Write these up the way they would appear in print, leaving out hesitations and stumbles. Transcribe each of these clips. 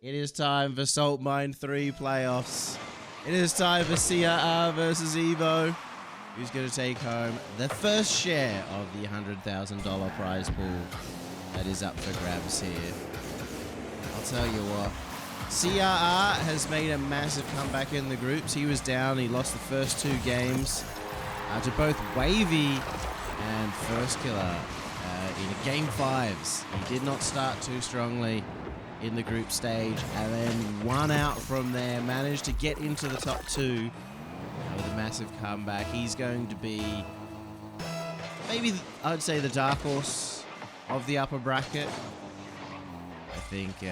It is time for Salt Mine 3 playoffs. It is time for CRR versus Evoh. Who's going to take home the first share of the $100,000 prize pool that is up for grabs here? I'll tell you what. CRR has made a massive comeback in the groups. He was down. He lost the first two games to both Wavy and First Killer in game fives. He did not start too strongly in the group stage and then won out from there, managed to get into the top two with a massive comeback. He's going to be maybe, I'd say, the dark horse of the upper bracket. I think he's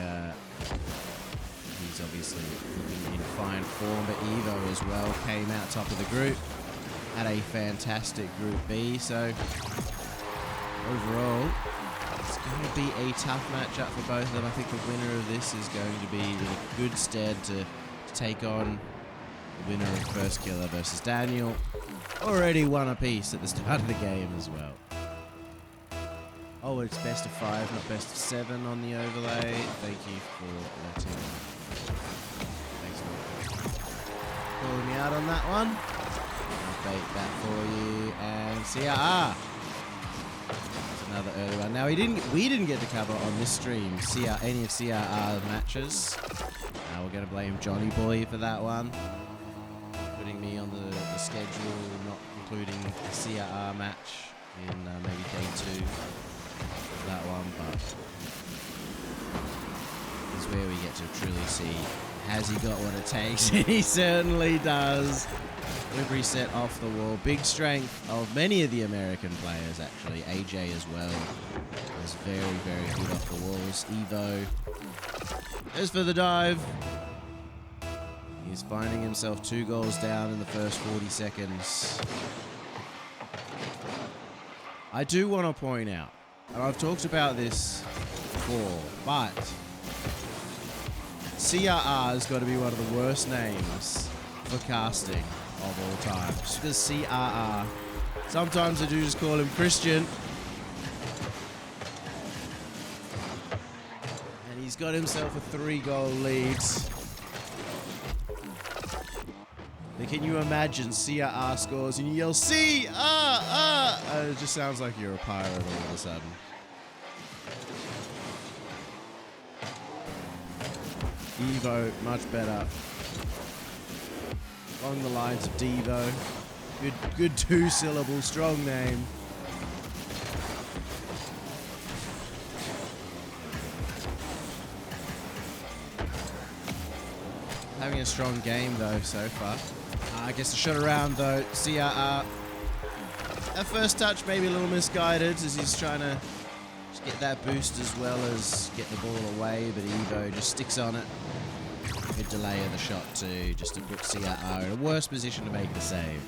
obviously looking in fine form, but Evoh as well came out top of the group, had a fantastic Group B, so overall it's going to be a tough matchup for both of them. I think the winner of this is going to be in a good stead to take on the winner of First Killer versus Daniel. Already won a piece at the start of the game as well. Oh, it's best of 5, not best of 7 on the overlay. Thank you for letting me. Thanks for calling me out on that one. I'll update that for you. And CRR. That's another early one. Now we didn't get to cover on this stream any of CRR matches. We're going to blame Johnny Boy for that one. Putting me on the schedule, not including the CRR match in maybe game 2. That one, but this is where we get to truly see, has he got what it takes? He certainly does. Flip reset off the wall. Big strength of many of the American players, actually. AJ as well was very, very good off the walls. Evoh goes for the dive. He's finding himself 2 goals down in the first 40 seconds. I do want to point out, and I've talked about this before, but CRR has got to be one of the worst names for casting of all time. Just because CRR. Sometimes I do just call him Christian. And he's got himself a 3-goal lead. But can you imagine CRR scores and you yell CRR? And it just sounds like you're a pirate all of a sudden. Evoh, much better. Along the lines of Devo. Good 2-syllable, strong name. Having a strong game though so far. I guess a shot around though. CRR. At first touch maybe a little misguided as he's trying to just get that boost as well as get the ball away, but Evoh just sticks on it. Good delay of the shot too, just to put CRR in a worse position to make the save.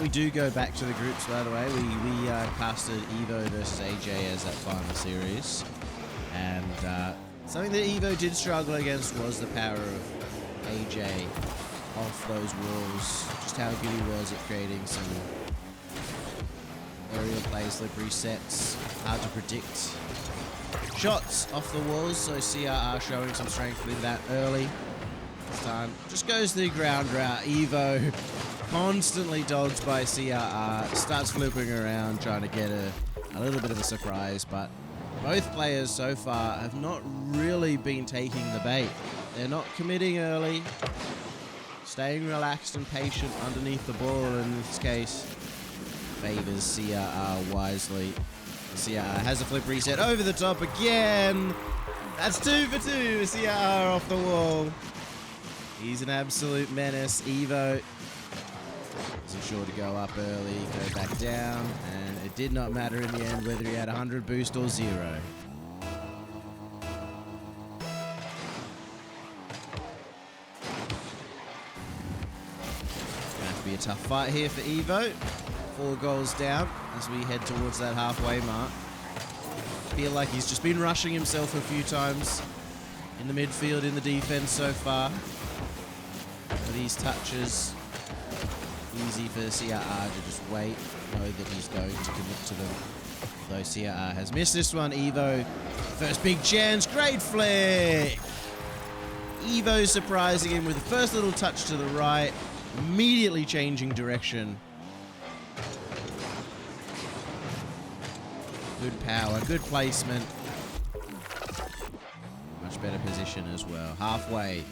We do go back to the groups, by the way. We casted Evoh versus AJ as that final series. And something that Evoh did struggle against was the power of AJ off those walls. Just how good he was at creating some aerial plays, slip resets. Hard to predict shots off the walls, so CRR showing some strength with that early. This time just goes the ground route. Evoh constantly dogged by CRR, starts flipping around trying to get a little bit of a surprise, but both players so far have not really been taking the bait. They're not committing early, staying relaxed and patient underneath the ball. In this case, favors CRR wisely. CRR has a flip reset over the top again. That's 2 for 2. CRR off the wall. He's an absolute menace. Evoh wasn't sure to go up early, go back down, and it did not matter in the end whether he had 100 boost or 0. Going to be a tough fight here for Evoh. 4 goals down as we head towards that halfway mark. Feel like he's just been rushing himself a few times in the midfield, in the defense so far. for these touches. Easy for CRR to just wait, know that he's going to commit to them. Though CRR has missed this one. Evoh, first big chance, great flick! Evoh surprising him with the first little touch to the right, immediately changing direction. Good power, good placement. Much better position as well. Halfway.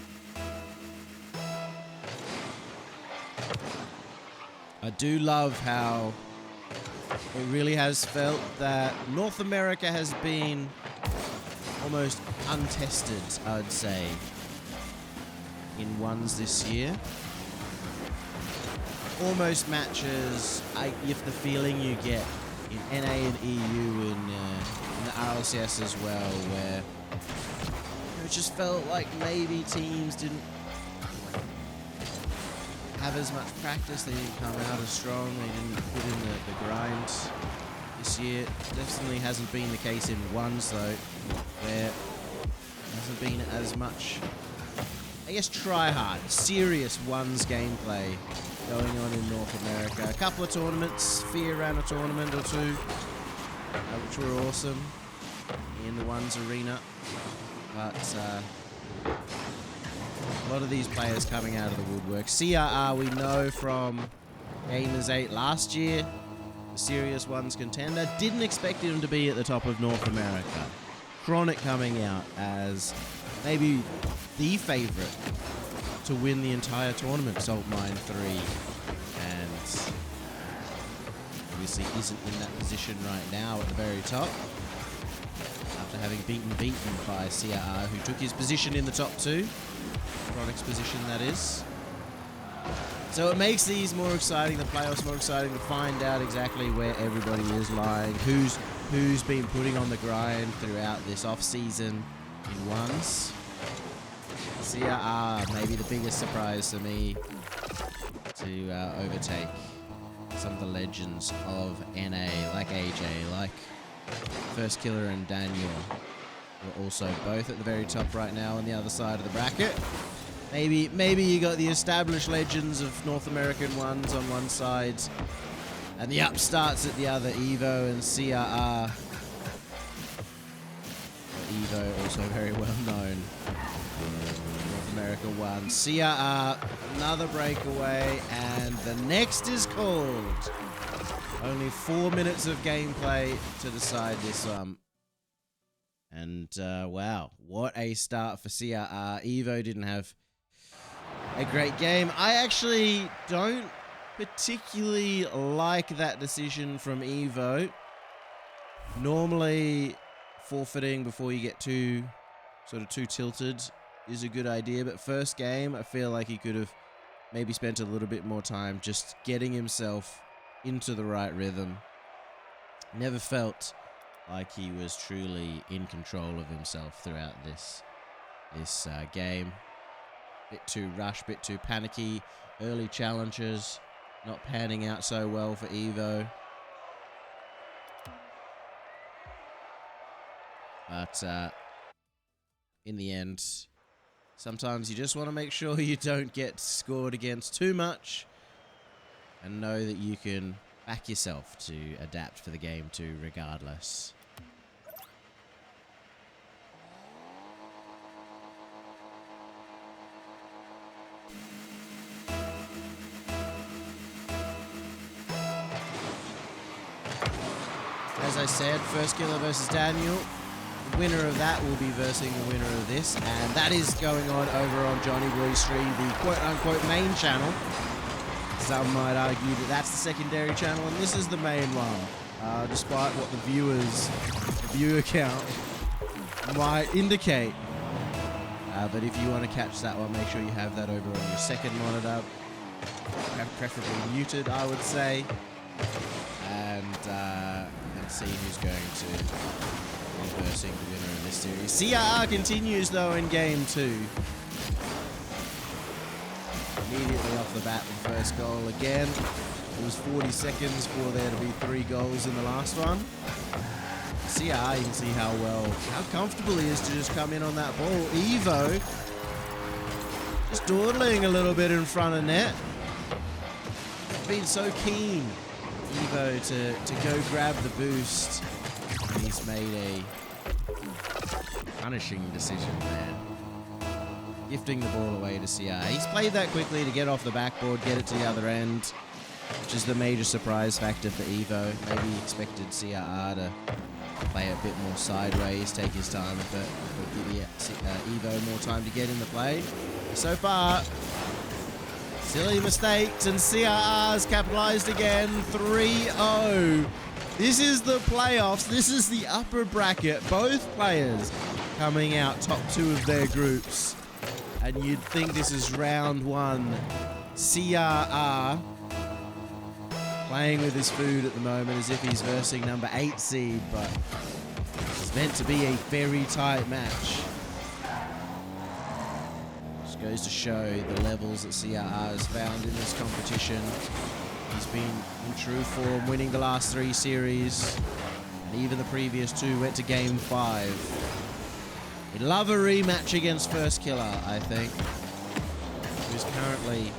I do love how it really has felt that North America has been almost untested, I'd say, in ones this year. Almost matches, if the feeling you get in NA and EU in the RLCS as well, where it just felt like maybe teams didn't have as much practice, they didn't come out as strong, they didn't put in the grind this year. Definitely hasn't been the case in ones though, where there hasn't been as much, I guess, try hard, serious ones gameplay going on in North America. A couple of tournaments, Fear ran a tournament or two, which were awesome in the ones arena, but a lot of these players coming out of the woodwork. CRR, we know from Gamers 8 last year, the serious ones contender. Didn't expect him to be at the top of North America. Chronic coming out as maybe the favorite to win the entire tournament, Salt Mine 3. And obviously isn't in that position right now at the very top, after having beaten by CRR, who took his position in the top 2. Chronic's position, that is. So it makes these more exciting, the playoffs more exciting, to find out exactly where everybody is lying, who's been putting on the grind throughout this off-season in ones. CRR, maybe the biggest surprise to me to overtake some of the legends of NA, like AJ, like First Killer and Daniel. We're also both at the very top right now on the other side of the bracket. Maybe you got the established legends of North American ones on one side, and the upstarts at the other, Evoh and CRR. Evoh also very well known. North America one. CRR, another breakaway, and the next is called. Only 4 minutes of gameplay to decide this And wow, what a start for CRR. Evoh didn't have a great game. I actually don't particularly like that decision from Evoh. Normally, forfeiting before you get too tilted is a good idea, but first game, I feel like he could have maybe spent a little bit more time just getting himself into the right rhythm. Never felt like he was truly in control of himself throughout this game. Bit too rushed, bit too panicky. Early challenges not panning out so well for Evoh. But in the end, sometimes you just want to make sure you don't get scored against too much and know that you can back yourself to adapt for the game too, regardless. As I said, First Killer versus Daniel. The winner of that will be versing the winner of this, and that is going on over on Johnny Boy's stream, the quote-unquote main channel. Some might argue that that's the secondary channel, and this is the main one, despite what the viewer count might indicate. But if you want to catch that one, make sure you have that over on your second monitor, preferably muted, I would say, and see who's going to be versing the winner of this series. CRR continues though in game 2. Immediately off the bat, the first goal again. It was 40 seconds for there to be 3 goals in the last one. CRR, you can see how comfortable he is to just come in on that ball. Evoh just dawdling a little bit in front of net. They've been so keen, Evoh, to go grab the boost. And he's made a punishing decision there. Gifting the ball away to CR. He's played that quickly to get off the backboard, get it to the other end, which is the major surprise factor for Evoh. Maybe he expected CRR to play a bit more sideways, take his time, but give Evoh more time to get in the play. So far, silly mistakes, and CRR's capitalized again. 3-0. This is the playoffs. This is the upper bracket. Both players coming out top 2 of their groups. And you'd think this is round 1. CRR playing with his food at the moment as if he's versing number 8 seed, but it's meant to be a very tight match. Just goes to show the levels that CRR has found in this competition. He's been in true form, winning the last 3 series, and even the previous 2 went to game 5. He'd love a rematch against First Killer, I think, who's currently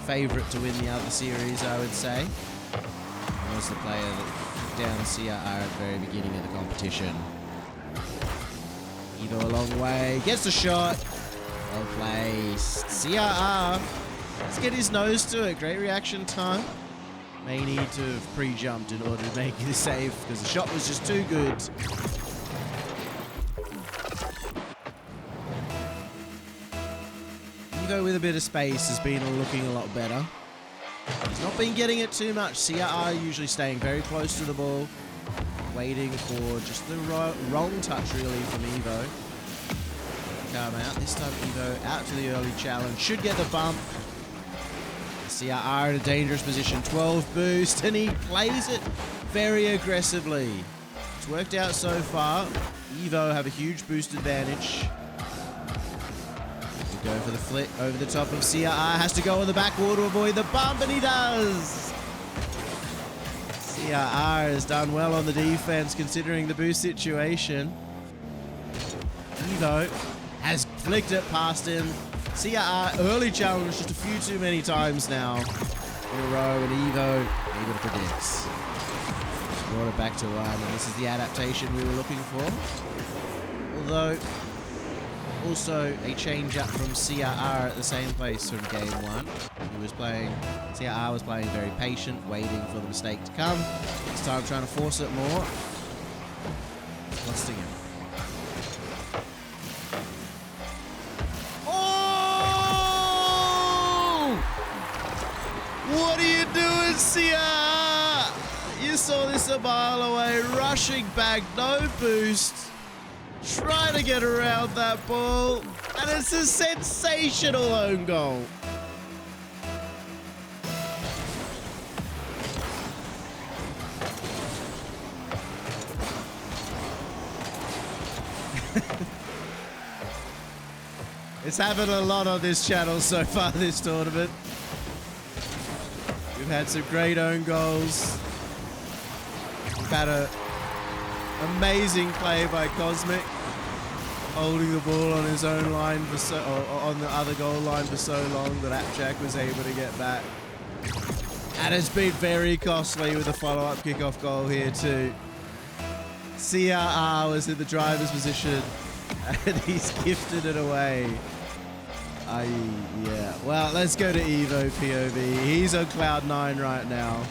favourite to win the other series, I would say. He was the player that took down CRR at the very beginning of the competition. Evoh a long way, gets the shot. Well placed. CRR, let's get his nose to it. Great reaction time. May need to have pre-jumped in order to make the save because the shot was just too good. Evoh with a bit of space has been looking a lot better. He's not been getting it too much. CRR usually staying very close to the ball, waiting for just the wrong touch really from Evoh. Come out. This time Evoh out to the early challenge. Should get the bump. CRR in a dangerous position. 12 boost, and he plays it very aggressively. It's worked out so far. Evoh have a huge boost advantage. We go for the flick over the top of CRR. Has to go on the backboard to avoid the bump, and he does. CRR has done well on the defense considering the boost situation. Evoh has flicked it past him. CRR early challenge just a few too many times now in a row, and Evoh able to predict. Just brought it back to 1, and this is the adaptation we were looking for. Although, also a change up from CRR at the same place from game 1. CRR was playing very patient, waiting for the mistake to come. This time trying to force it more. Busting him. What are you doing, CR? You saw this a mile away, rushing back, no boost. Trying to get around that ball, and it's a sensational own goal. It's happened a lot on this channel so far this tournament. We've had some great own goals. We've had an amazing play by Cosmic, holding the ball on his own line on the other goal line for so long that Apjack was able to get back. And it's been very costly with a follow-up kickoff goal here too. CRR was in the driver's position and he's gifted it away. Yeah. Well, let's go to Evoh POV. He's on cloud 9 right now.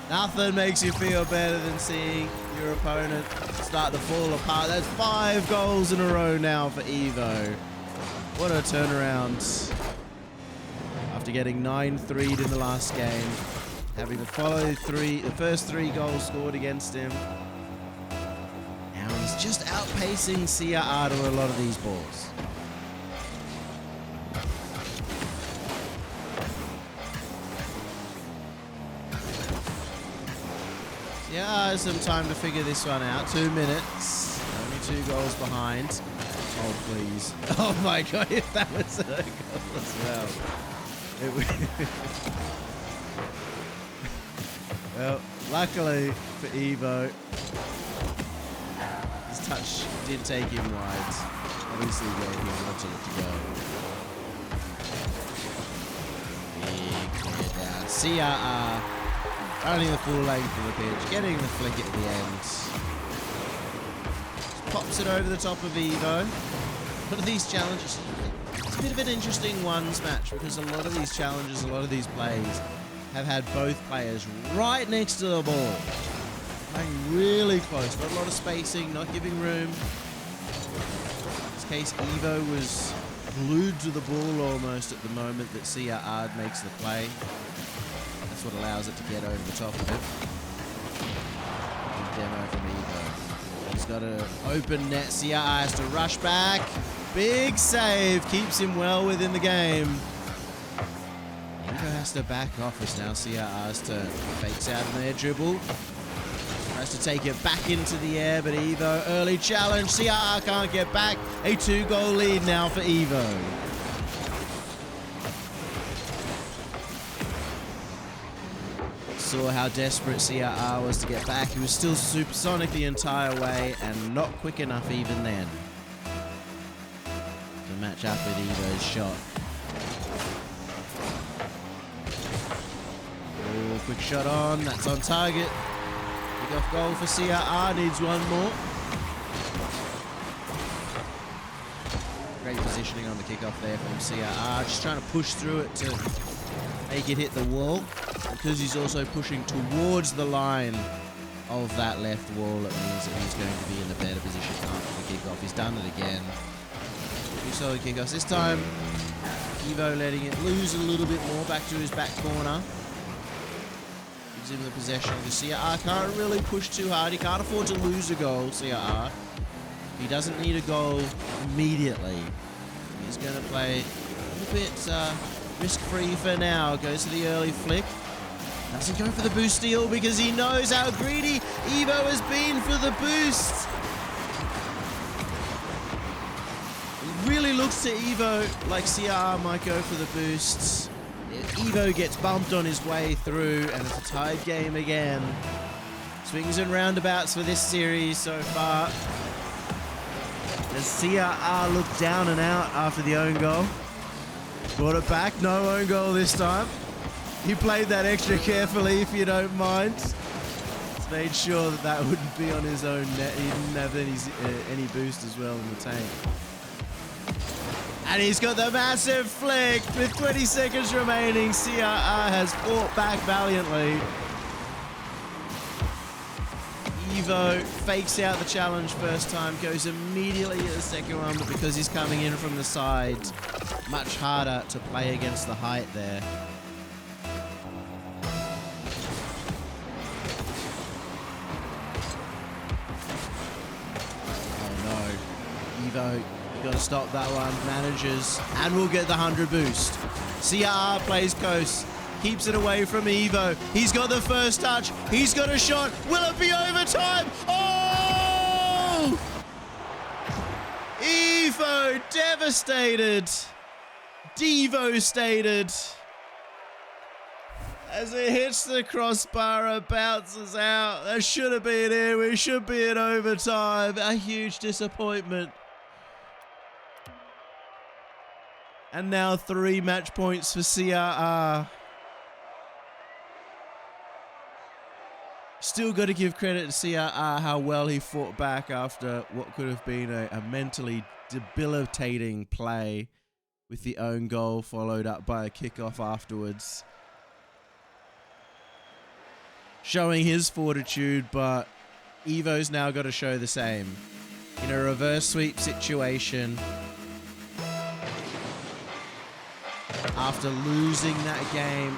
Nothing makes you feel better than seeing your opponent start to fall apart. That's 5 goals in a row now for Evoh. What a turnaround. After getting 9-3'd in the last game, having to follow the first 3 goals scored against him. Now he's just outpacing CRR to a lot of these balls. Yeah, some time to figure this one out. 2 minutes. Only 2 goals behind. Oh, please. Oh, my God. If that was a goal as well. Well, luckily for Evoh, his touch did take him wide. Obviously where he wanted it to go. Big clear down. CRR running the full length of the pitch, getting the flick at the end. Just pops it over the top of Evoh. One of these challenges, it's a bit of an interesting ones match because a lot of these challenges, a lot of these plays have had both players right next to the ball. Playing really close, not a lot of spacing, not giving room. In this case, Evoh was glued to the ball almost at the moment that CRR makes the play. That's what allows it to get over the top of it. Good demo from Evoh. He's got an open net. CRR has to rush back. Big save. Keeps him well within the game. Evoh has to back off. It's now CRR's turn. Fakes out in their dribble. Tries to take it back into the air, but Evoh, early challenge. CRR can't get back. A 2-goal lead now for Evoh. Saw how desperate CRR was to get back. He was still supersonic the entire way and not quick enough even then to match up with Evoh's shot. Oh, quick shot on. That's on target. Kick-off goal for CRR. Needs one more. Great positioning on the kickoff there from CRR. Just trying to push through it to make it hit the wall. Because he's also pushing towards the line of that left wall, it means that he's going to be in a better position after the kickoff. He's done it again. Two solid kickoffs. This time, Evoh letting it lose a little bit more back to his back corner. Gives him the possession. The CRR can't really push too hard. He can't afford to lose a goal, CRR. He doesn't need a goal immediately. He's going to play a little bit risk-free for now. Goes to the early flick. Doesn't go for the boost steal because he knows how greedy Evoh has been for the boost. It really looks to Evoh like CRR might go for the boosts. Evoh gets bumped on his way through and it's a tied game again. Swings and roundabouts for this series so far. Does CRR look down and out after the own goal? Brought it back, no own goal this time. He played that extra carefully, if you don't mind. He's made sure that that wouldn't be on his own net. He didn't have any boost as well in the tank. And he's got the massive flick with 20 seconds remaining. CRR has fought back valiantly. Evoh fakes out the challenge first time, goes immediately at the second one, but because he's coming in from the side, much harder to play against the height there. Evoh, got to stop that one, manages, and will get the 100 boost. CRR plays close, keeps it away from Evoh. He's got the first touch, he's got a shot. Will it be overtime? Oh! Evoh devastated, devastated. As it hits the crossbar, it bounces out. That should have been in. We should be in overtime. A huge disappointment. And now 3 match points for CRR. Still got to give credit to CRR how well he fought back after what could have been a mentally debilitating play with the own goal followed up by a kickoff afterwards. Showing his fortitude, but Evoh's now got to show the same. In a reverse sweep situation, after losing that game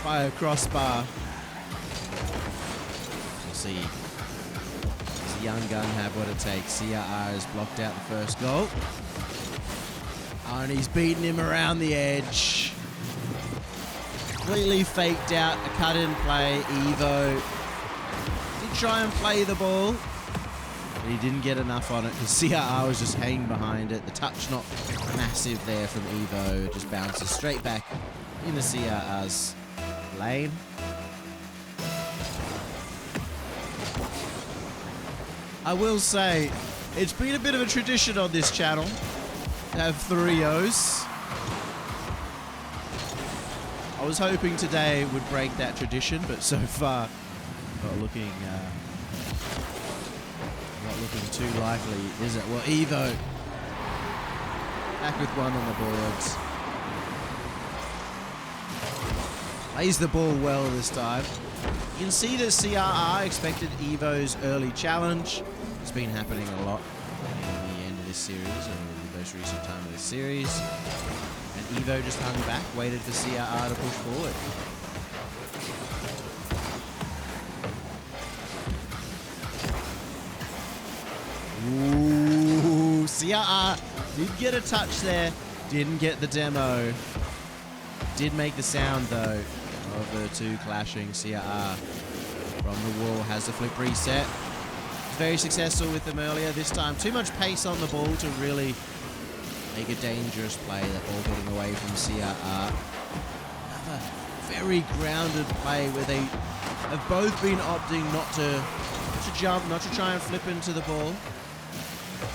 by a crossbar, we'll see. Does the young gun have what it takes? CRR has blocked out the first goal. And he's beaten him around the edge. Completely faked out a cut-in play. Evoh did try and play the ball, but he didn't get enough on it because CRR was just hanging behind it. The touch not massive there from Evoh. It just bounces straight back into CRR's lane. I will say, It's been a bit of a tradition on this channel to have 3-0s. I was hoping today would break that tradition, but so far not looking too likely, is it? Well, Evoh back with one on the boards. Plays the ball well this time. You can see that CRR expected Evoh's early challenge. It's been happening a lot in the end of this series, or the most recent time of this series. And Evoh just hung back, waited for CRR to push forward. Ooh, CRR did get a touch there, didn't get the demo. Did make the sound though of the two clashing. CRR from the wall has the flip reset. Very successful with them earlier. This time too much pace on the ball to really make a dangerous play. That ball getting away from CRR. Another very grounded play where they have both been opting not to jump, not to try and flip into the ball.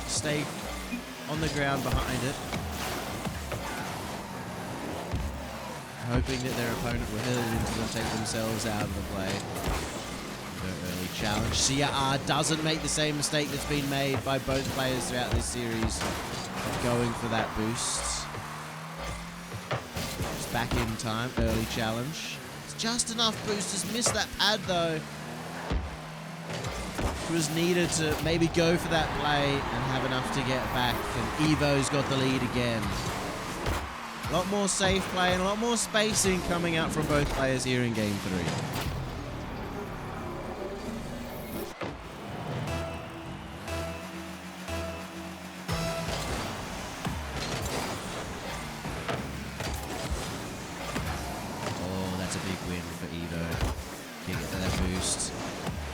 Stay on the ground behind it. Hoping that their opponent will hit it into them, take themselves out of the play. Their early challenge. CRR doesn't make the same mistake that's been made by both players throughout this series, going for that boost. It's back in time, early challenge. It's just enough boost, just missed that pad though. It was needed to maybe go for that play and have enough to get back, and Evoh's got the lead again. A lot more safe play and a lot more spacing coming out from both players here in Game 3. Oh, that's a big win for Evoh. Can't get to that boost.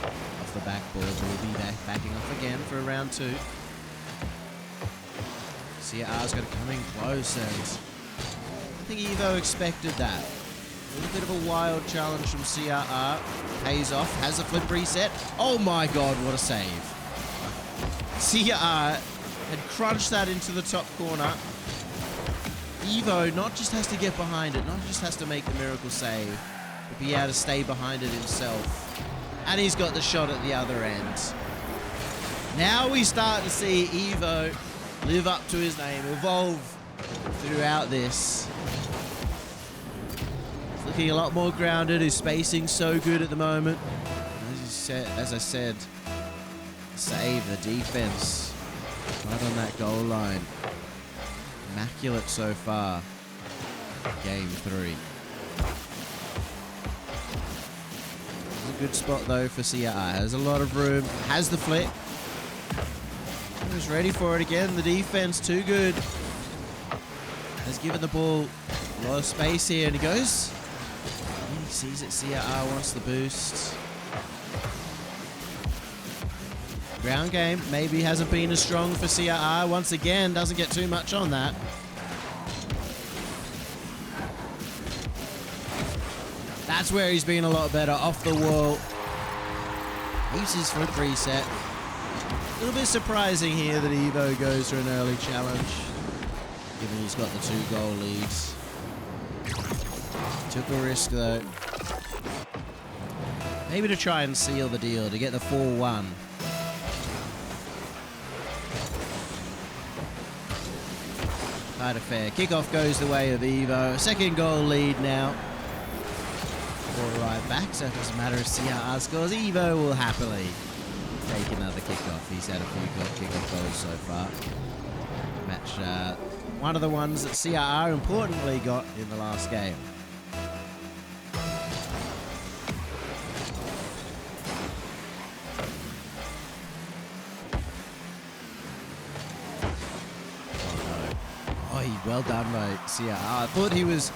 Off the backboard, will be backing off again for round 2. CRR's got to come in close, and I think Evoh expected that. A little bit of a wild challenge from CRR. Pays off, has a flip reset. Oh my god, what a save. CRR had crunched that into the top corner. Evoh not just has to get behind it, not just has to make the miracle save, but be able to stay behind it himself. And he's got the shot at the other end. Now we start to see Evoh live up to his name, evolve throughout this. He's looking a lot more grounded. His spacing's so good at the moment. As I said, save the defense right on that goal line. Immaculate so far. Game 3. It's a good spot though for CRR. Has a lot of room. Has the flick. He's ready for it again. The defense too good. Has given the ball a lot of space here, and he goes. He sees it. CRR wants the boost. Ground game maybe hasn't been as strong for CRR. Once again, doesn't get too much on that. That's where he's been a lot better. Off the wall. Uses flip reset. A little bit surprising here that Evoh goes for an early challenge, given he's got the 2-goal leads. Took a risk though. Maybe to try and seal the deal, to get the 4-1. Kind of fair. Kickoff goes the way of Evoh. 2nd goal lead now. Ball right back, so it doesn't matter if CRR scores. Evoh will happily take another kickoff. He's had a few kickoff goals so far. Match one of the ones that CRR importantly got in the last game. Well done by CRR. I thought he was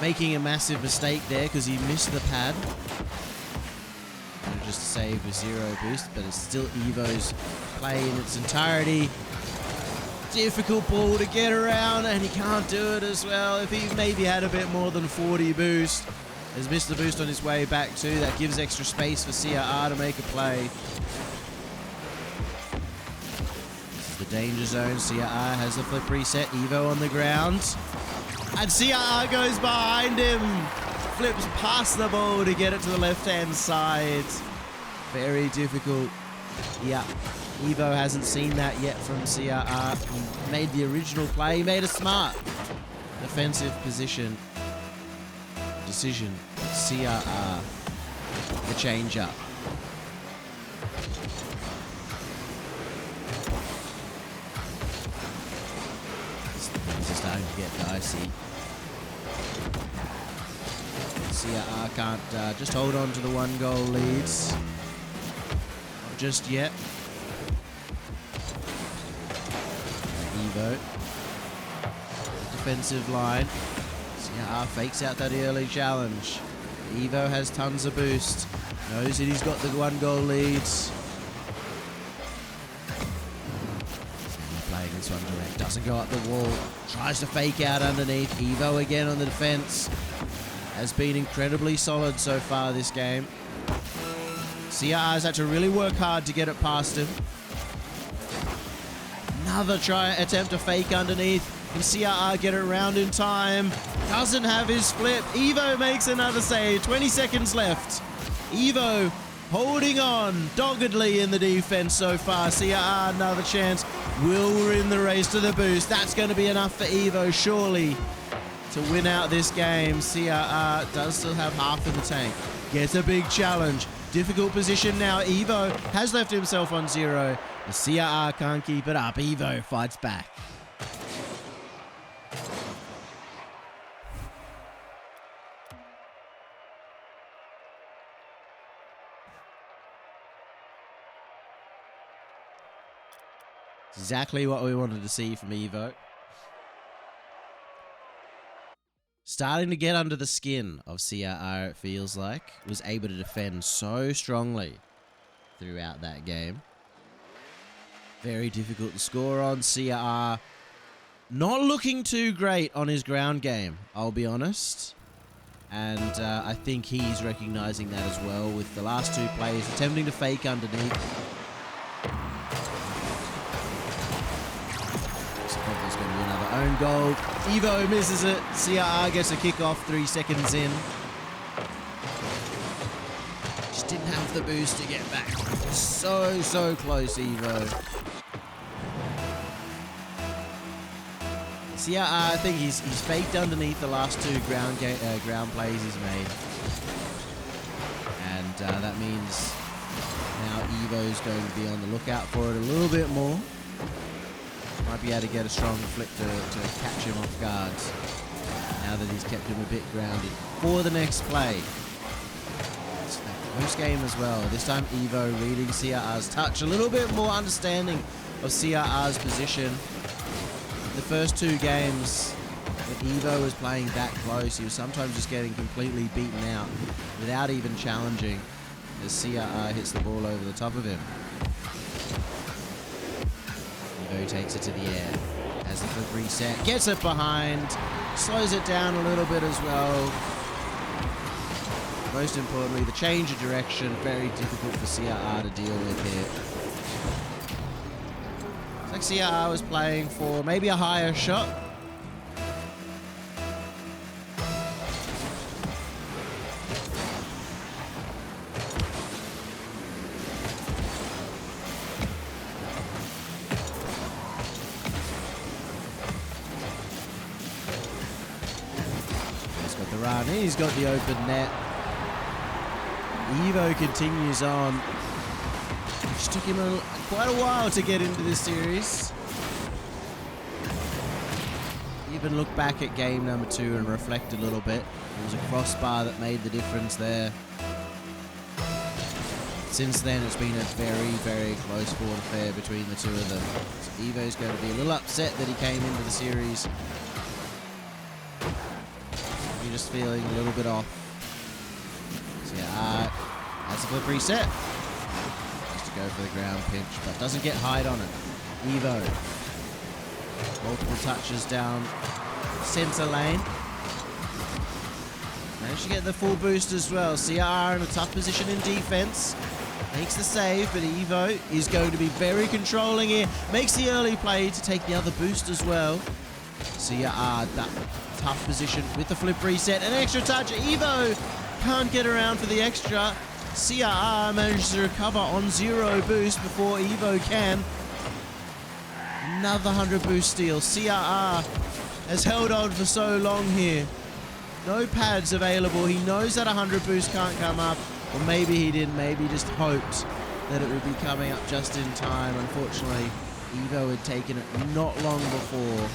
making a massive mistake there because he missed the pad. Just to save with 0 boost, but it's still Evoh's play in its entirety. Difficult ball to get around, and he can't do it as well. If he maybe had a bit more than 40 boost, has missed the boost on his way back too. That gives extra space for CRR to make a play. the danger zone. CRR has the flip reset. Evoh on the ground. And CRR goes behind him. Flips past the ball to get it to the left-hand side. Very difficult. Yeah, Evoh hasn't seen that yet from CRR. He made the original play. He made a smart defensive decision. CRR, the change-up. Things are starting to get dicey. CRR can't just hold on to the 1-goal leads. Not just yet. Evoh. Defensive line. CRR fakes out that early challenge. Evoh has tons of boost. Knows that he's got the 1-goal leads. Playing this one direct. Doesn't go up the wall. Tries to fake out underneath. Evoh again on the defense. Has been incredibly solid so far this game. CRR's had to really work hard to get it past him. Another attempt to fake underneath. Can CRR get it around in time? Doesn't have his flip. Evoh makes another save. 20 seconds left. Evoh holding on doggedly in the defense so far. CRR another chance. Will win the race to the boost. That's going to be enough for Evoh, surely, to win out this game. CRR does still have half in the tank. Gets a big challenge. Difficult position now. Evoh has left himself on 0. The CRR can't keep it up. Evoh fights back. Exactly what we wanted to see from Evoh. Starting to get under the skin of CRR, it feels like. Was able to defend so strongly throughout that game. Very difficult to score on. CRR not looking too great on his ground game, I'll be honest. And I think he's recognizing that as well with the last 2 plays attempting to fake underneath. There's going to be another own goal. Evoh misses it. CRR gets a kick off 3 seconds in. Just didn't have the boost to get back. So close, Evoh. CRR, I think he's faked underneath the last 2 ground plays he's made. And that means now Evoh's going to be on the lookout for it a little bit more. Might be able to get a strong flick to catch him off guard. Now that he's kept him a bit grounded for the next play. It's a close game as well. This time Evoh reading CRR's touch. A little bit more understanding of CRR's position. The first 2 games, when Evoh was playing that close, he was sometimes just getting completely beaten out without even challenging as CRR hits the ball over the top of him. Evoh takes it to the air, has the flip reset, gets it behind, slows it down a little bit as well. Most importantly, the change of direction, very difficult for CRR to deal with here. Looks like CRR was playing for maybe a higher shot. Run. He's got the open net. Evoh continues on. Just took him quite a while to get into this series. Even look back at game number 2 and reflect a little bit. It was a crossbar that made the difference there. Since then, it's been a very close fought affair between the 2 of them. So Evoh's going to be a little upset that he came into the series. Just feeling a little bit off. So yeah, that's a flip reset. Just to go for the ground pinch, but doesn't get hide on it. Evoh. Multiple touches down center lane. Managed to get the full boost as well. CRR in a tough position in defense. Makes the save, but Evoh is going to be very controlling here. Makes the early play to take the other boost as well. CRR, that tough position with the flip reset. An extra touch. Evoh can't get around for the extra. CRR manages to recover on 0 boost before Evoh can. Another 100 boost steal. CRR has held on for so long here. No pads available. He knows that 100 boost can't come up. Or maybe he didn't. Maybe he just hoped that it would be coming up just in time. Unfortunately, Evoh had taken it not long before.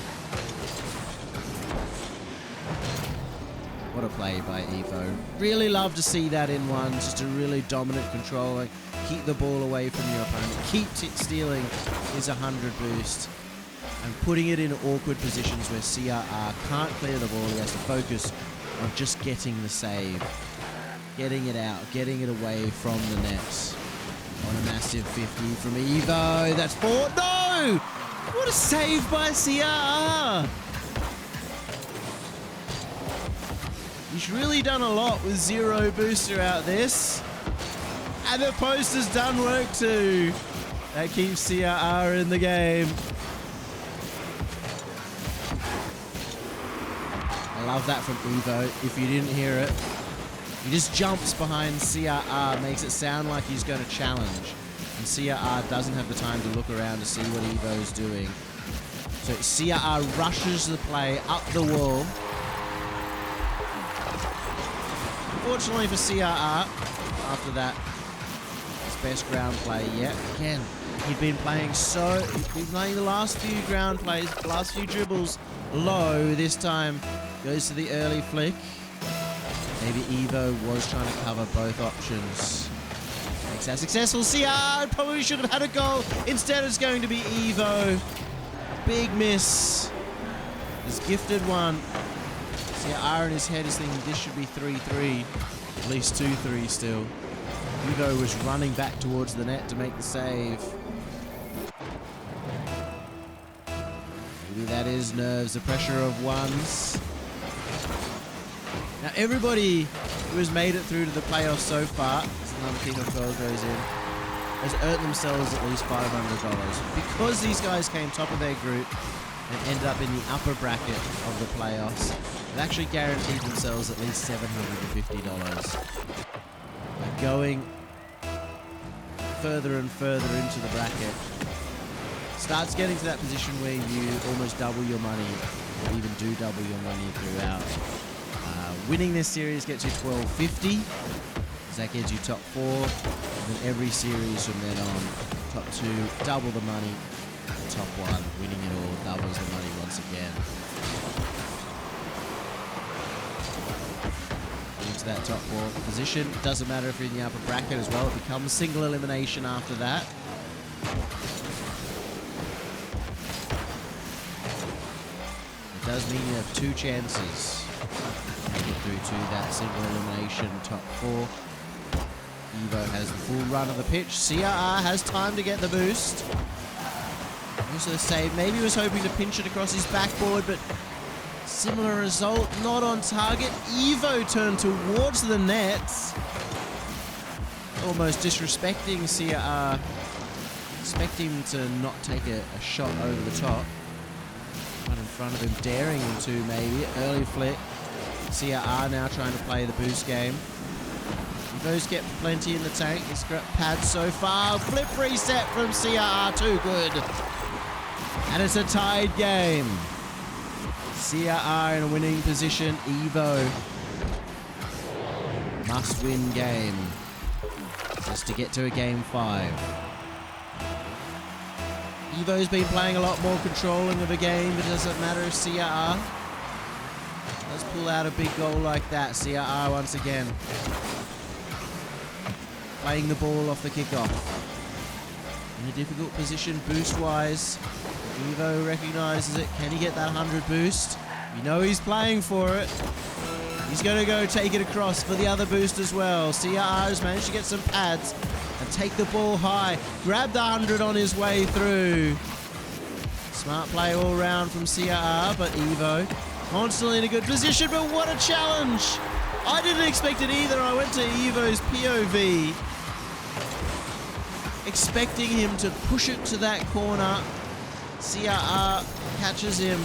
What a play by Evoh. Really love to see that in one. Just a really dominant controller. Keep the ball away from your opponent. Keep stealing his 100 boost. And putting it in awkward positions where CRR can't clear the ball. He has to focus on just getting the save. Getting it out. Getting it away from the net. On a massive 50 from Evoh. That's 4. No! What a save by CRR! He's really done a lot with 0 boost throughout this. And the post has done work too. That keeps CRR in the game. I love that from Evoh. If you didn't hear it, he just jumps behind CRR, makes it sound like he's going to challenge. And CRR doesn't have the time to look around to see what Evoh's doing. So CRR rushes the play up the wall. Unfortunately for CRR, after that, his best ground play yet. Again, he'd been playing the last few ground plays, last few dribbles low. This time, goes to the early flick. Maybe Evoh was trying to cover both options. Makes that successful. CRR probably should have had a goal. Instead, it's going to be Evoh. Big miss. He's gifted one. CRR in his head is thinking this should be 3-3. At least 2-3 still. Evoh was running back towards the net to make the save. Maybe that is nerves, the pressure of ones. Now everybody who has made it through to the playoffs so far, as another kickoff goal goes in, has earned themselves at least $500. Because these guys came top of their group and ended up in the upper bracket of the playoffs, they've actually guaranteed themselves at least $750. By going further and further into the bracket, starts getting to that position where you almost double your money, or even do double your money throughout. Winning this series gets you $1,250, as that gets you top 4, and then every series from then on, top 2, double the money, top 1, winning it all, doubles the money once again. Into that top 4 position. Doesn't matter if you're in the upper bracket as well, it becomes single elimination after that. It does mean you have 2 chances to get through to that single elimination top 4. Evoh has the full run of the pitch. CRR has time to get the boost. Also save. Maybe he was hoping to pinch it across his backboard, but similar result, not on target. Evoh turned towards the net. Almost disrespecting CRR. Expect him to not take a shot over the top. Right in front of him, daring him to maybe. Early flick. CRR now trying to play the boost game. Evoh's get plenty in the tank. He's got pads so far. Flip reset from CRR, too good. And it's a tied game. CRR in a winning position. Evoh must win game just to get to a game 5. Evoh's been playing a lot more controlling of a game, but it doesn't matter if CRR does pull out a big goal like that. CRR once again playing the ball off the kickoff. In a difficult position boost-wise. Evoh recognises it. Can he get that 100 boost? You know he's playing for it. He's going to go take it across for the other boost as well. CRR has managed to get some pads and take the ball high. Grab the 100 on his way through. Smart play all round from CRR, but Evoh constantly in a good position, but what a challenge! I didn't expect it either. I went to Evoh's POV. expecting him to push it to that corner. CRR catches him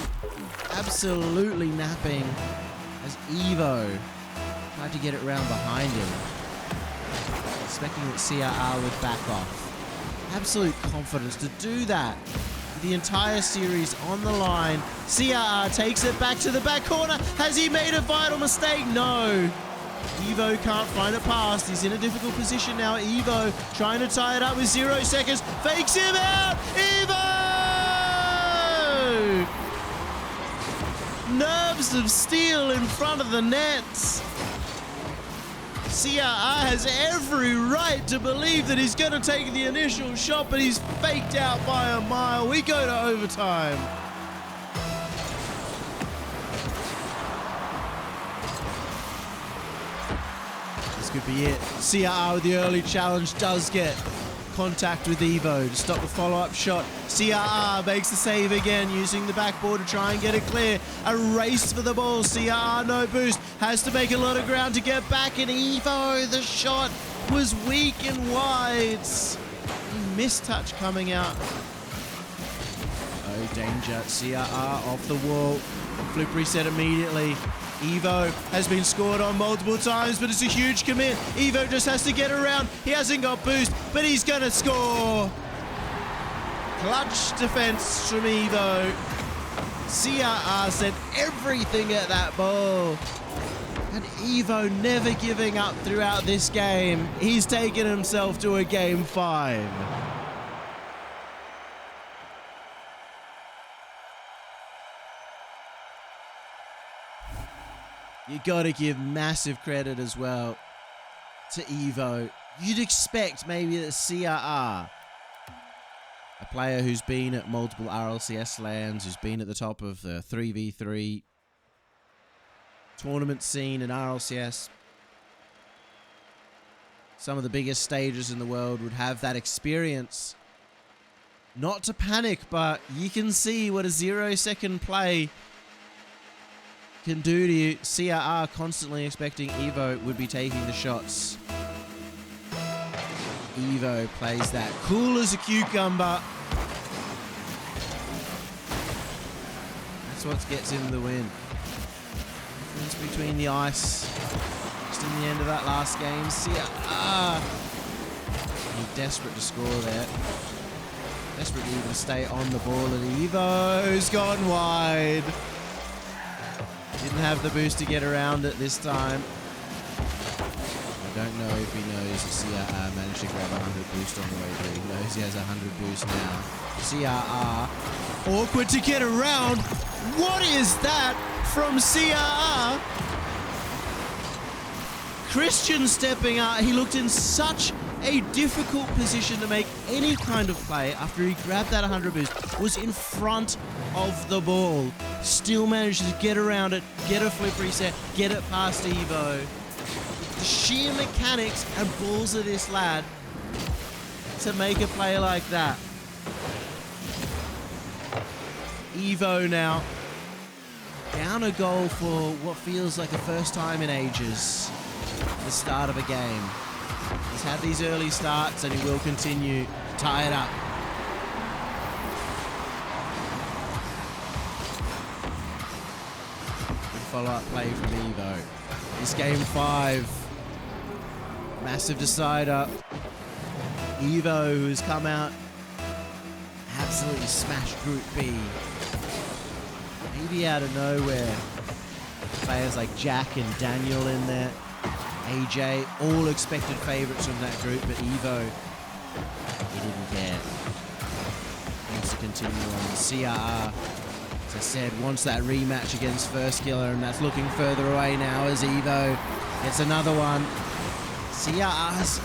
absolutely napping as Evoh tried to get it round behind him. Expecting that CRR would back off. Absolute confidence to do that. The entire series on the line. CRR takes it back to the back corner. Has he made a vital mistake? No. Evoh can't find a pass. He's in a difficult position now. Evoh trying to tie it up with 0 seconds. Fakes him out. Evoh! Nerves of steel in front of the nets. CRR has every right to believe that he's going to take the initial shot, but he's faked out by a mile. We go to overtime. This could be it. CRR with the early challenge does get contact with Evoh to stop the follow-up shot. CRR makes the save again using the backboard to try and get it clear. A race for the ball. CRR no boost. Has to make a lot of ground to get back, and Evoh, the shot was weak and wide. Mistouch coming out. Oh, danger. CRR off the wall. Flip reset immediately. Evoh has been scored on multiple times, but it's a huge commit. Evoh just has to get around. He hasn't got boost, but he's going to score. Clutch defense from Evoh. CRR sent everything at that ball. And Evoh never giving up throughout this game. He's taken himself to a game 5. You gotta give massive credit as well to Evoh. You'd expect maybe that CRR, a player who's been at multiple RLCS lands, who's been at the top of the 3v3 tournament scene in RLCS, some of the biggest stages in the world, would have that experience. Not to panic, but you can see what a 0-second play can do to you. CRR constantly expecting Evoh would be taking the shots. Evoh plays that cool as a cucumber. That's what gets him the win. Difference between the ice. Just in the end of that last game. CRR desperate to score there. Desperate to even stay on the ball, and Evoh's gone wide. Didn't have the boost to get around it this time. I don't know if he knows that CRR managed to grab 100 boost on the way through. He knows he has 100 boost now. CRR, awkward to get around. What is that from CRR? Christian stepping out. He looked in such a difficult position to make any kind of play after he grabbed that 100 boost. Was in front of the ball. Still managed to get around it, get a flip reset, get it past Evoh. The sheer mechanics and balls of this lad to make a play like that. Evoh now down a goal for what feels like the first time in ages. The start of a game. He's had these early starts and he will continue. Tie it up. Follow-up play from Evoh. This game 5. Massive decider. Evoh, who's come out, absolutely smashed Group B. Maybe out of nowhere. Players like Jack and Daniel in there. AJ, all expected favourites from that group, but Evoh, he didn't care. Wants to continue on. CRR, as I said, wants that rematch against First Killer, and that's looking further away now as Evoh gets another one. CRR's,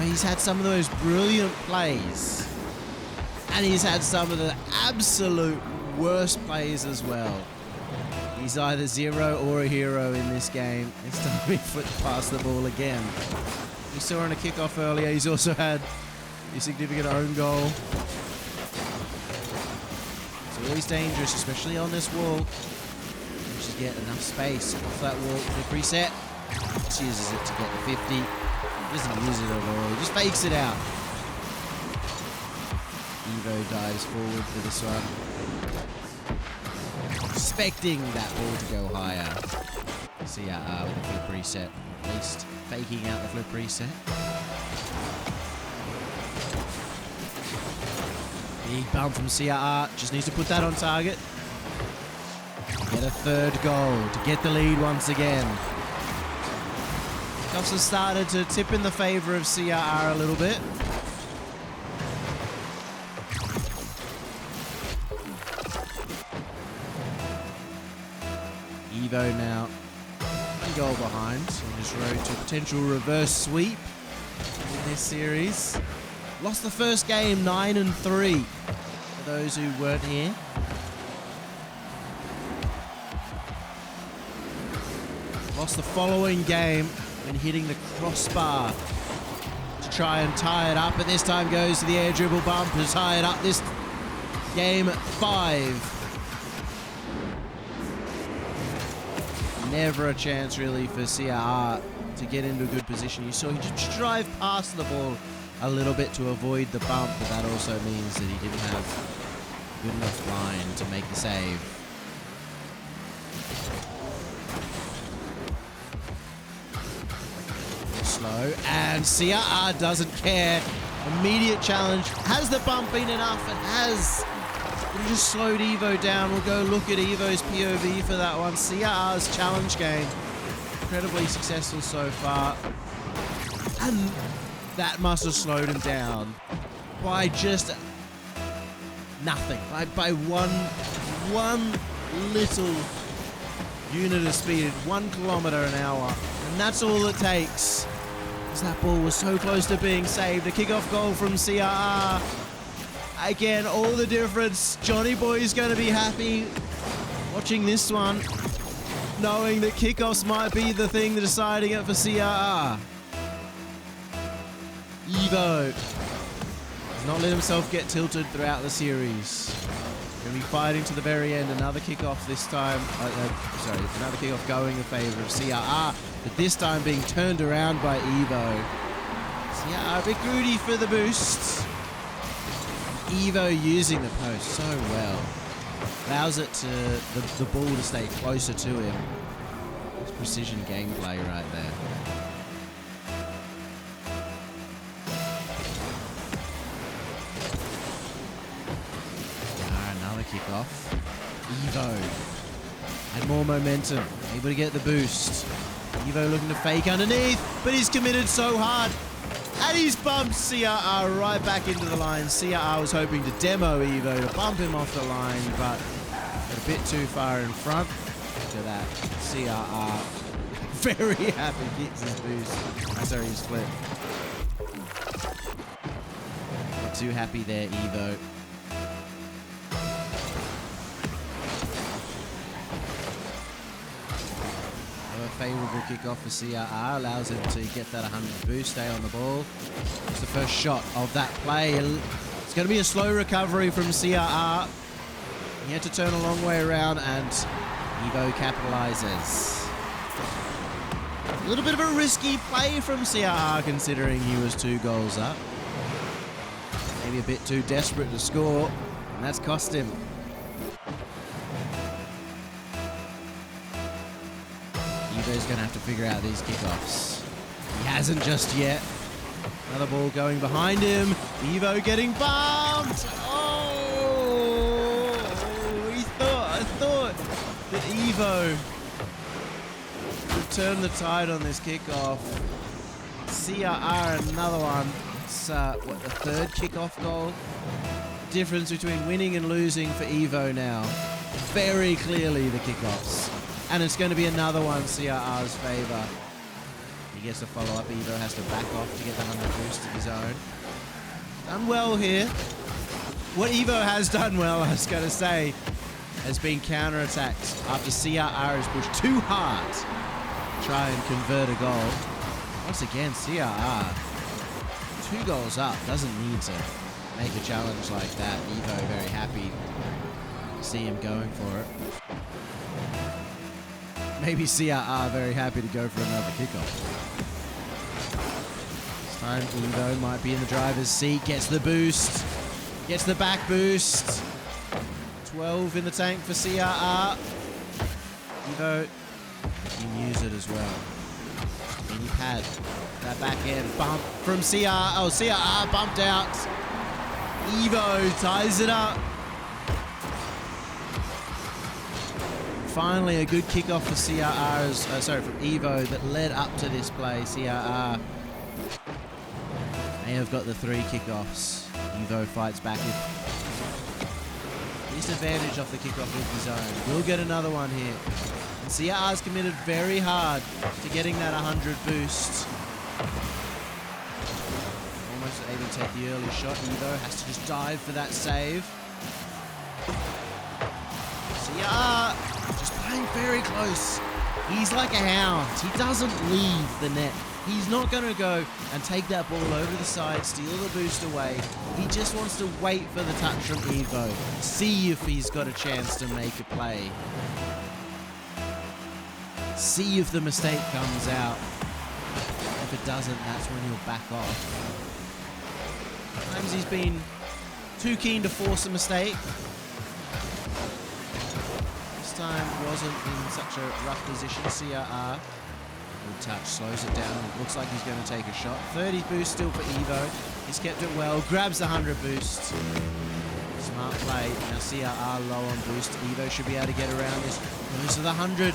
he's had some of the most brilliant plays, and he's had some of the absolute worst plays as well. He's either zero or a hero in this game. This time he flipped past the ball again. We saw on a kickoff earlier, he's also had a significant own goal. It's always dangerous, especially on this wall. You just get enough space off that wall for the preset. Just uses it to get the 50. He doesn't use it at all, he just fakes it out. Evoh dives forward for this one. Expecting that ball to go higher. CRR with the flip reset. At least faking out the flip reset. Big bump from CRR. Just needs to put that on target. Get a third goal to get the lead once again. Kickoffs have started to tip in the favour of CRR a little bit. Evoh now one goal behind on his road to a potential reverse sweep in this series. Lost the first game 9-3 for those who weren't here. Lost the following game when hitting the crossbar to try and tie it up, but this time goes to the air dribble bump to tie it up. This game 5. Never a chance really for CRR to get into a good position. You saw he just drive past the ball a little bit to avoid the bump, but that also means that he didn't have good enough line to make the save. Slow, and CRR doesn't care. Immediate challenge. Has the bump been enough? It has. He just slowed Evoh down. We'll go look at Evoh's POV for that one. CRR's challenge game. Incredibly successful so far. And that must have slowed him down by just nothing. By one little unit of speed, 1 kilometer an hour. And that's all it takes. Because that ball was so close to being saved. A kickoff goal from CRR. Again, all the difference. Johnny Boy is going to be happy watching this one, knowing that kickoffs might be the thing deciding it for CRR. Evoh has not let himself get tilted throughout the series. Going to be fighting to the very end. Another kickoff this time. Another kickoff going in favour of CRR, but this time being turned around by Evoh. CRR a bit greedy for the boost. Evoh using the post so well. Allows it to the ball to stay closer to him. It's precision gameplay right there. Another kickoff. Evoh had more momentum, able to get the boost. Evoh looking to fake underneath, but he's committed so hard. And he's bumped CRR right back into the line. CRR was hoping to demo Evoh to bump him off the line, but a bit too far in front. Look at that. CRR very happy gets his boost. Sorry, his flip. Not too happy there, Evoh. Favourable kickoff for CRR, allows him to get that 100 boost, stay on the ball. It's the first shot of that play. It's going to be a slow recovery from CRR. He had to turn a long way around, and Evoh capitalises. A little bit of a risky play from CRR, considering he was 2 goals up. Maybe a bit too desperate to score, and that's cost him. Evoh's going to have to figure out these kickoffs. He hasn't just yet. Another ball going behind him. Evoh getting bumped. Oh! I thought that Evoh would turn the tide on this kickoff. CRR, another one. It's, the third kickoff goal? Difference between winning and losing for Evoh now. Very clearly the kickoffs. And it's going to be another one, CRR's favour. He gets a follow-up. Evoh has to back off to get the 100 boost of his own. Done well here. What Evoh has done well, I was going to say, has been counter-attacked after CRR has pushed too hard to try and convert a goal. Once again, CRR, 2 goals up, doesn't need to make a challenge like that. Evoh very happy to see him going for it. Maybe CRR very happy to go for another kickoff. This time Evoh might be in the driver's seat, gets the boost. Gets the back boost. 12 in the tank for CRR. Evoh can use it as well. Mini pad. That back end bump from CRR. Oh, CRR bumped out. Evoh ties it up. Finally, a good kickoff for CRR, from Evoh that led up to this play. CRR may have got the 3 kickoffs. Evoh fights back with disadvantage off the kickoff with his own. We'll get another one here. And CRR's committed very hard to getting that 100 boost. Almost able to take the early shot. Evoh has to just dive for that save. CRR just playing very close. He's like a hound. He doesn't leave the net. He's not going to go and take that ball over the side, steal the boost away. He just wants to wait for the touch from Evoh. See if he's got a chance to make a play. See if the mistake comes out. If it doesn't, that's when he'll back off. Sometimes he's been too keen to force a mistake. This time wasn't in such a rough position. CRR. Good touch, slows it down. It looks like he's going to take a shot. 30 boost still for Evoh. He's kept it well. Grabs the 100 boost. Smart play. Now CRR low on boost. Evoh should be able to get around this. Goes to the 100.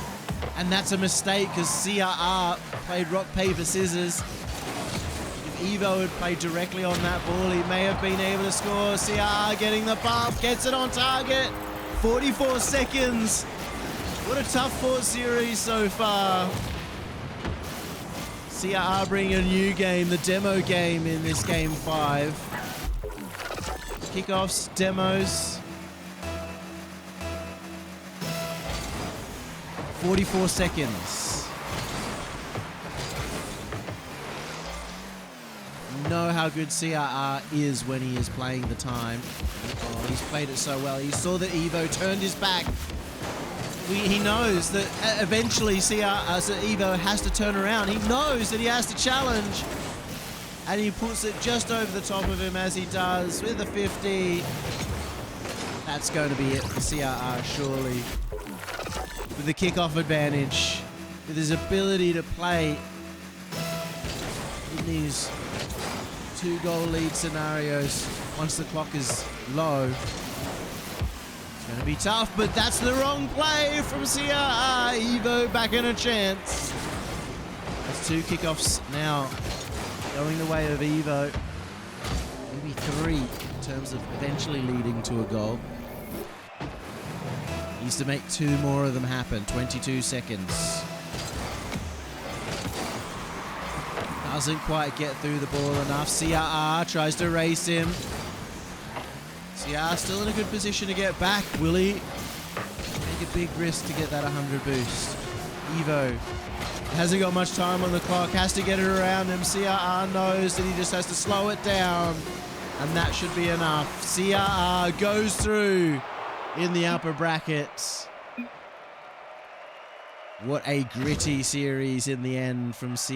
And that's a mistake because CRR played rock, paper, scissors. If Evoh had played directly on that ball, he may have been able to score. CRR getting the bump. Gets it on target. 44 seconds. What a tough fought series so far. CRR bringing a new game, the demo game in this game 5. Kickoffs, demos. 44 seconds. You know how good CRR is when he is playing the time. Oh, he's played it so well. He saw that Evoh turned his back. He knows that eventually Evoh has to turn around. He knows that he has to challenge. And he puts it just over the top of him as he does with a 50. That's going to be it for CRR, surely. With the kickoff advantage. With his ability to play in these 2-goal lead scenarios once the clock is low. Going to be tough, but that's the wrong play from CRR. Evoh back in a chance. That's 2 kickoffs now going the way of Evoh. Maybe 3 in terms of eventually leading to a goal. He needs to make 2 more of them happen. 22 seconds. Doesn't quite get through the ball enough. CRR tries to race him. CRR still in a good position to get back. Will he take a big risk to get that 100 boost? Evoh hasn't got much time on the clock. Has to get it around him. CRR knows that he just has to slow it down. And that should be enough. CRR goes through in the upper brackets. What a gritty series in the end from CRR.